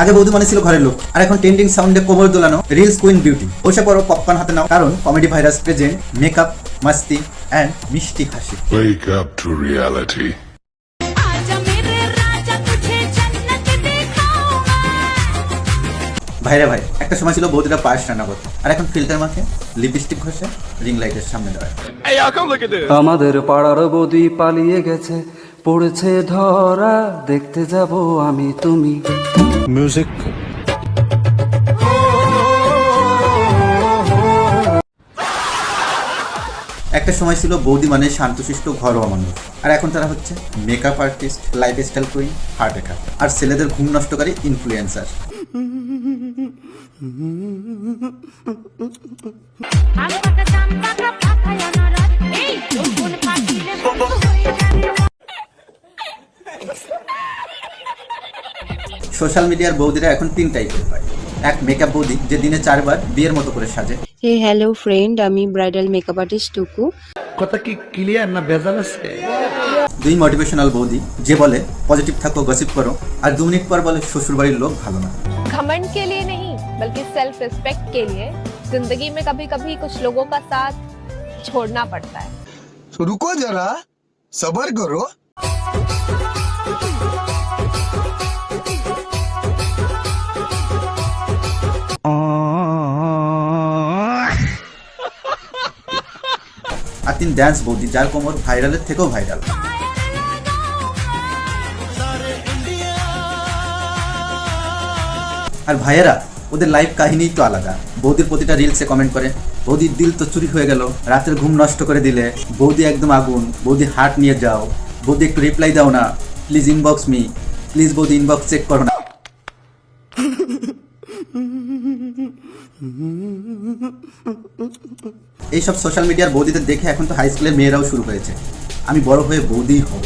আগে বৌদি মানে ছিল ঘরের লোক, আর এখন ট্রেন্ডিং সাউন্ডে কোমর দোলানো রিলস কুইন বিউটি। বসে পড়ো, পপকর্ন হাতে নাও, কারণ comedy virus present makeup, Masti and মিষ্টি হাসি। Wake up to reality. ভাইরে ভাই, একটা সময় ছিল বৌদিরা পায়েস রান্না করতো, আর এখন ফিল্টার মাখে, লিপস্টিক ঘষে, রিং লাইটের সামনে দাঁড়ায়। আমাদের পাড়ার বৌদি পালিয়ে গেছে, পড়েছে ধরা, দেখতে যাব আমি তুমি। Music. একটা সময় ছিল বৌদি মানে শান্তশিষ্ট ঘরোয়া মানুষ, আর এখন তারা হচ্ছে makeup artist, lifestyle queen, heart attack, আর ছেলেদের ঘুম নষ্টকারী ইনফ্লুয়েন্সার। সোশ্যাল মিডিয়ার বৌদিরা এখন তিন টাইপের হয়। এক, মেকআপ বৌদি, যে দিনে 4 বার বিয়ের মতো করে সাজে। হে হ্যালো ফ্রেন্ড, আমি ব্রাইডাল মেকআপ আর্টিস্ট টুকু। কথা কি ক্লিয়ার না ভেজাল আছে? 2, মোটিভেশনাল বৌদি, যে বলে পজিটিভ থাকো, গসিপ করো, আর 2 মিনিট পর বলে শ্বশুরবাড়ির লোক ভালো না। घमंड के लिए नहीं बल्कि सेल्फ रिस्पेक्ट के लिए जिंदगी में कभी कभी कुछ लोगों का साथ छोड़ना पड़ता है। तो रुको जरा, सब्र करो। আর 3, ড্যান্স বৌদি, যার কোমর ভাইরালের থেকেও ভাইরাল। আর ভাইয়েরা, ওদের লাইফ কাহিনী তো আলাদা। বৌদির প্রতিটা রিলসে কমেন্ট করে, বৌদির দিল তো চুরি হয়ে গেল, রাতের ঘুম নষ্ট করে দিলে, বৌদি একদম আগুন, বৌদি হার্ট নিয়ে যাও, বৌদি একটু রিপ্লাই দাও না, প্লিজ ইনবক্স মি, প্লিজ বৌদি ইনবক্স চেক করো না। এইসব সোশ্যাল মিডিয়ার বৌদিদের দেখে এখন তো হাই স্কুলের মেয়েরাও শুরু হয়েছে, আমি বড় হয়ে বৌদিই হব।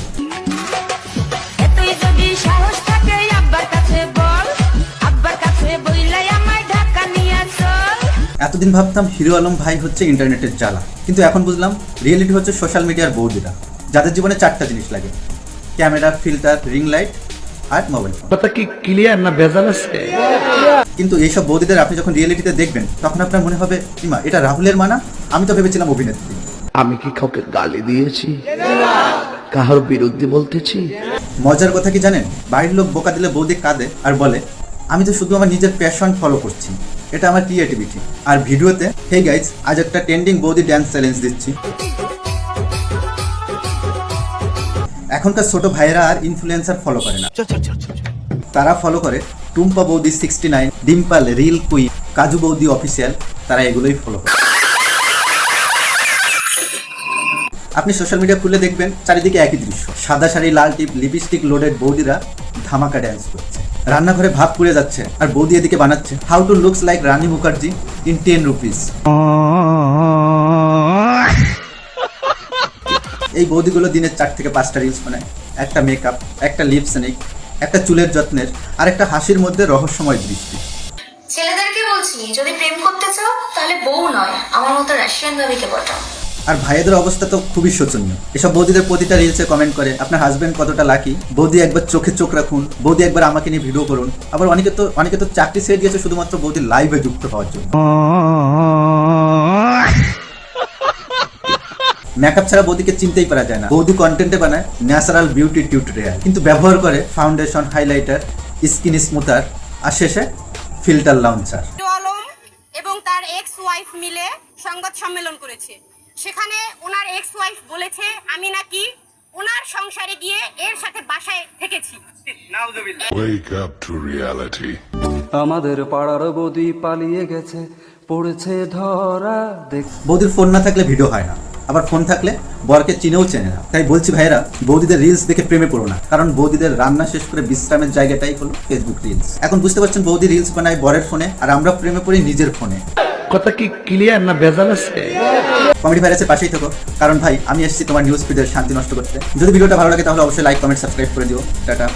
এতদিন ভাবতাম হিরো আলম ভাই হচ্ছে ইন্টারনেটের জ্বালা, কিন্তু এখন বুঝলাম রিয়েলিটি হচ্ছে সোশ্যাল মিডিয়ার বৌদিরা, যাদের জীবনে 4টা জিনিস লাগে: ক্যামেরা, ফিল্টার, রিং লাইট আর মোবাইল ফোন। কথা কি ক্লিয়ার না ভেজাল আছে? কিন্তু এইসব বৌদিদের আপনি যখন রিয়েলিটিতে দেখবেন, তখন আপনার মনে হবে, ইমা এটা রাহুলের মানা, আমি তো ভেবেছিলাম অভিনেত্রী। আমি কি কাউকে গালি দিয়েছি? কাহার বিরুদ্ধে বলতেছি? মজার কথা কি জানেন, বাড়ির লোক বোকা দিলে বৌদি কাঁদে আর বলে, আমি তো শুধু আমার নিজের প্যাশন ফলো করছি, এটা আমার ক্রিয়েটিভিটি। আর ভিডিওতে, হে গাইজ, আজ একটা ট্রেন্ডিং বৌদি ড্যান্স চ্যালেঞ্জ দিচ্ছি। এখনকার ছোট ভাইয়েরা আর ইনফ্লুয়েন্সার ফলো করে না, তারা ফলো করে টুম্পা বৌদি 69, ডিম্পল রিল কুইন, কাজু বৌদি অফিসিয়াল, তারা এগুলোই ফলো করে। আপনি সোশ্যাল মিডিয়া খুলে দেখবেন চারিদিকে একই দৃশ্য, সাদা শাড়ি, লাল টিপ, লিপস্টিক লোডেড বৌদিরা ধামাকা ড্যান্স করছে, রান্নাঘরে ভাব পুড়ে যাচ্ছে, আর বৌদি এদিকে বানাচ্ছে how to looks like Rani Mukherjee in 10 rupees. এই বৌদিগুলো দিনে 4 থেকে 5টা রিলস বানায়, একটা মেকআপ, একটা লিপসিনিক, একটা চুলের যত্নের, আর একটা হাসির মধ্যে রহস্যময় দৃষ্টি। ছেলেদেরকে বলছি, যদি প্রেম করতে চাও তাহলে বউ নয়, আমার মতো রাশিয়ান ভাবিকে পটাও। আর ভাইয়েদের অবস্থা তো খুবই শোচনীয়। এসব বৌদিদের প্রতিটা রিলসে কমেন্ট করে, আপনার হাজবেন্ড কতটা লাকি, বৌদি একবার চোখে চোখ রাখুন, বৌদি একবার আমাকে নিয়ে ভিডিও করুন। আবার অনেকে তো চাকরি ছেড়ে দিয়েছে শুধুমাত্র বৌদির লাইভে যুক্ত হওয়ার জন্য। মেকআপ ছাড়া বৌদিকে চিনতেই পারা যায় না। বৌদি কন্টেন্টে বানায় ন্যাচারাল বিউটি টিউটোরিয়াল, কিন্তু ব্যবহার করে ফাউন্ডেশন, হাইলাইটার, স্কিন স্মুথার, আর শেষে ফিল্টার লঞ্চার। আলম এবং তার এক্স ওয়াইফ মিলে সংবাদ সম্মেলন করেছে, সেখানে ওনার এক্স ওয়াইফ বলেছে আমি নাকি ওনার সংসারে গিয়ে এর সাথে বাসায় থেকেছি। Wake up to reality. আমাদের পাড়ার বৌদি পালিয়ে গেছে, পড়েছে ধরা, দেখ। বৌদির ফোন না থাকলে ভিডিও হয় না, আবার ফোন থাকলে বরকে চিনেও চেনে না। তাই বলছি ভাইয়েরা, বৌদিদের রিলস দেখে প্রেমে পড়ো না, কারণ বৌদিদের রান্না শেষ করে বিশ্রামের জায়গাটাই হলো ফেসবুক রিলস। এখন বুঝতে পারছেন, বৌদি রিলস বানায় বরের ফোনে, আর আমরা প্রেমে পড়ি নিজের ফোনে। কথা কি ক্লিয়ার না ভেজাল আছে? কমেডি ভাইরাসের পাশেই থাকো, কারণ ভাই আমি এসেছি তোমার নিউজ ফিডের শান্তি নষ্ট করতে। যদি ভিডিওটা ভালো লাগে তাহলে অবশ্যই লাইক, কমেন্ট, সাবস্ক্রাইব করে দিও। টাটা।